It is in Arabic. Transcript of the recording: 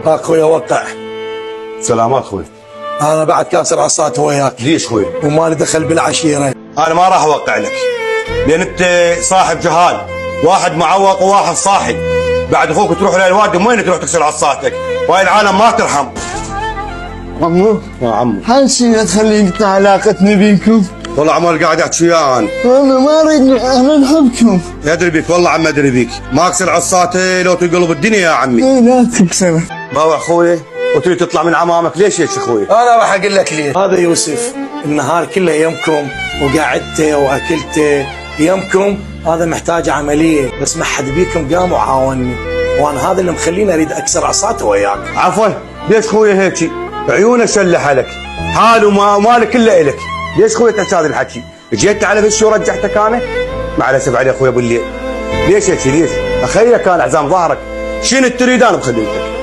اخويا وقع. سلامات اخوي. انا بعد كاسر عصات وياك. ليش اخوي؟ وما لي دخل بالعشيره. انا ما راح اوقع لك، لان انت صاحب جهال، واحد معوق وواحد صاحي. بعد اخوك تروح للوادي وين تروح تكسر عصاتك؟ وهاي العالم ما ترحم. عمو عمو هالشي تخلي يقطع علاقتنا بيكم. والله عمال قاعد احكي وياه انا. انا ما اريد، احنا نحبكم. يدري بيك والله عم ادري بيك، ما اكسر عصاتي لو تقلب الدنيا يا عمي. إيه لا تكسر. باوع اخوي وتريد تطلع من عمامك، ليش هيك اخوي؟ انا راح اقول لك ليه. هذا يوسف النهار كله يمكم وقعدته واكلته يمكم، هذا محتاج عمليه، بس ما حد بيكم قام وعاونني، وانا هذا اللي مخليني اريد اكسر عصاته وياك. عفوا ليش خويا هيك؟ عيونه شلح لك، حال ومالك كله الك، ليش خويا تحكي هذا الحكي؟ جيت على بالشو رجعتك انا؟ مع الاسف علي اخويا ابو الليل. ليش هيك ليش؟ اخيك كان عزام ظهرك، شنو تريد انا بخدمتك؟